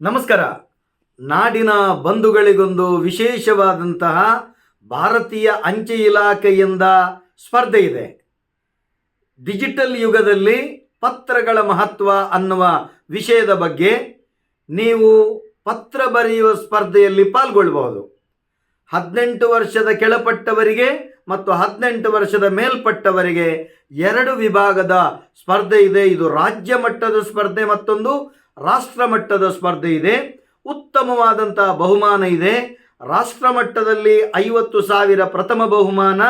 ನಮಸ್ಕಾರ. ನಾಡಿನ ಬಂಧುಗಳಿಗೊಂದು ವಿಶೇಷವಾದಂತಹ ಭಾರತೀಯ ಅಂಚೆ ಇಲಾಖೆಯಿಂದ ಸ್ಪರ್ಧೆ ಇದೆ. ಡಿಜಿಟಲ್ ಯುಗದಲ್ಲಿ ಪತ್ರಗಳ ಮಹತ್ವ ಅನ್ನುವ ವಿಷಯದ ಬಗ್ಗೆ ನೀವು ಪತ್ರ ಬರೆಯುವ ಸ್ಪರ್ಧೆಯಲ್ಲಿ ಪಾಲ್ಗೊಳ್ಳಬಹುದು. 18 ವರ್ಷದ ಕೆಳಪಟ್ಟವರಿಗೆ ಮತ್ತು 18 ವರ್ಷದ ಮೇಲ್ಪಟ್ಟವರಿಗೆ 2 ವಿಭಾಗದ ಸ್ಪರ್ಧೆ ಇದೆ. ಇದು ರಾಜ್ಯ ಮಟ್ಟದ ಸ್ಪರ್ಧೆ, ಮತ್ತೊಂದು ರಾಷ್ಟ್ರ ಮಟ್ಟದ ಸ್ಪರ್ಧೆ ಇದೆ. ಉತ್ತಮವಾದಂತಹ ಬಹುಮಾನ ಇದೆ. ರಾಷ್ಟ್ರ ಮಟ್ಟದಲ್ಲಿ 50,000 ಪ್ರಥಮ ಬಹುಮಾನ,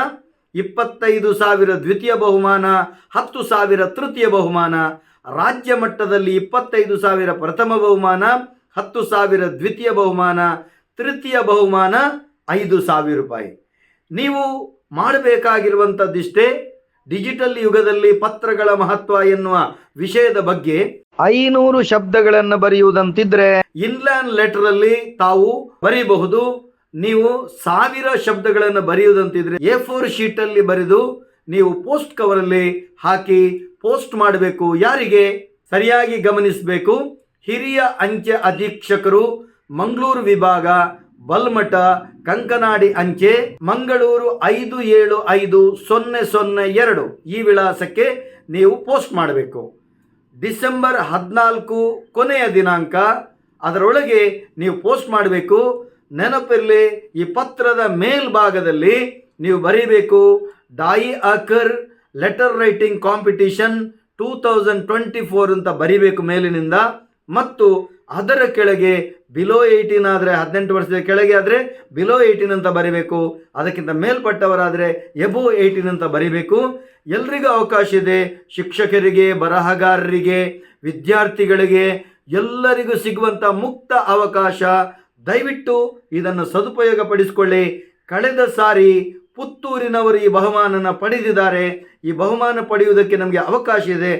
25,000 ದ್ವಿತೀಯ ಬಹುಮಾನ, 10,000 ತೃತೀಯ ಬಹುಮಾನ. ರಾಜ್ಯ ಮಟ್ಟದಲ್ಲಿ 25,000 ಪ್ರಥಮ ಬಹುಮಾನ, 10,000 ದ್ವಿತೀಯ ಬಹುಮಾನ, ತೃತೀಯ ಬಹುಮಾನ 5,000 ರೂಪಾಯಿ. ನೀವು ಮಾಡಬೇಕಾಗಿರುವಂಥದ್ದಿಷ್ಟೇ. ಡಿಜಿಟಲ್ ಯುಗದಲ್ಲಿ ಪತ್ರಗಳ ಮಹತ್ವ ಎನ್ನುವ ವಿಷಯದ ಬಗ್ಗೆ 500 ಶಬ್ದಗಳನ್ನು ಬರೆಯುವುದಂತಿದ್ರೆ ಇನ್ಲ್ಯಾಂಡ್ ಲೆಟರಲ್ಲಿ ತಾವು ಬರೆಯಬಹುದು. ನೀವು 1000 ಶಬ್ದಗಳನ್ನು ಬರೆಯುವುದಂತಿದ್ರೆ A4 ಶೀಟಲ್ಲಿ ಬರೆದು ನೀವು ಪೋಸ್ಟ್ ಕವರಲ್ಲಿ ಹಾಕಿ ಪೋಸ್ಟ್ ಮಾಡಬೇಕು. ಯಾರಿಗೆ? ಸರಿಯಾಗಿ ಗಮನಿಸಬೇಕು. ಹಿರಿಯ ಅಂಚೆ ಅಧೀಕ್ಷಕರು, ಮಂಗಳೂರು ವಿಭಾಗ, ಬಲ್ಮಠ, ಕಂಕನಾಡಿ ಅಂಚೆ, ಮಂಗಳೂರು 575002 ಈ ವಿಳಾಸಕ್ಕೆ ನೀವು ಪೋಸ್ಟ್ ಮಾಡಬೇಕು. ಡಿಸೆಂಬರ್ 14 ಕೊನೆಯ ದಿನಾಂಕ. ಅದರೊಳಗೆ ನೀವು ಪೋಸ್ಟ್ ಮಾಡಬೇಕು. ನೆನಪಿರಲಿ, ಈ ಪತ್ರದ ಮೇಲ್ಭಾಗದಲ್ಲಿ ನೀವು ಬರೀಬೇಕು ಡಾಯಿ ಆಕರ್ ಲೆಟರ್ ರೈಟಿಂಗ್ ಕಾಂಪಿಟಿಷನ್ 2024 ಅಂತ ಬರಿಬೇಕು ಮೇಲಿನಿಂದ. ಮತ್ತು ಅದರ ಕೆಳಗೆ ಬಿಲೋ 18 ಆದರೆ 18 ವರ್ಷದ ಕೆಳಗೆ ಆದರೆ ಬಿಲೋ 18 ಅಂತ ಬರಿಬೇಕು. ಅದಕ್ಕಿಂತ ಮೇಲ್ಪಟ್ಟವರಾದರೆ ಎಬೋ 18 ಅಂತ ಬರಿಬೇಕು. ಎಲ್ರಿಗೂ ಅವಕಾಶ ಇದೆ. ಶಿಕ್ಷಕರಿಗೆ, ಬರಹಗಾರರಿಗೆ, ವಿದ್ಯಾರ್ಥಿಗಳಿಗೆ ಎಲ್ಲರಿಗೂ ಸಿಗುವಂಥ ಮುಕ್ತ ಅವಕಾಶ. ದಯವಿಟ್ಟು ಇದನ್ನು ಸದುಪಯೋಗ ಪಡಿಸಿಕೊಳ್ಳಿ. ಕಳೆದ ಸಾರಿ ಪುತ್ತೂರಿನವರು ಈ ಬಹುಮಾನನ ಪಡೆದಿದ್ದಾರೆ. ಈ ಬಹುಮಾನ ಪಡೆಯುವುದಕ್ಕೆ ನಮಗೆ ಅವಕಾಶ ಇದೆ.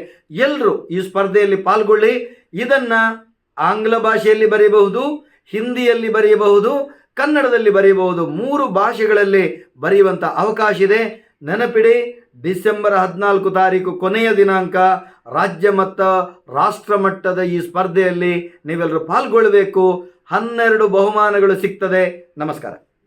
ಎಲ್ಲರೂ ಈ ಸ್ಪರ್ಧೆಯಲ್ಲಿ ಪಾಲ್ಗೊಳ್ಳಿ. ಇದನ್ನು ಆಂಗ್ಲ ಭಾಷೆಯಲ್ಲಿ ಬರೆಯಬಹುದು, ಹಿಂದಿಯಲ್ಲಿ ಬರೆಯಬಹುದು, ಕನ್ನಡದಲ್ಲಿ ಬರೆಯಬಹುದು. 3 ಭಾಷೆಗಳಲ್ಲಿ ಬರೆಯುವಂಥ ಅವಕಾಶ ಇದೆ. ನೆನಪಿಡಿ, ಡಿಸೆಂಬರ್ 14 ತಾರೀಕು ಕೊನೆಯ ದಿನಾಂಕ. ರಾಜ್ಯ ಮತ್ತು ರಾಷ್ಟ್ರ ಮಟ್ಟದ ಈ ಸ್ಪರ್ಧೆಯಲ್ಲಿ ನೀವೆಲ್ಲರೂ ಪಾಲ್ಗೊಳ್ಳಬೇಕು. 12 ಬಹುಮಾನಗಳು ಸಿಗ್ತದೆ. ನಮಸ್ಕಾರ.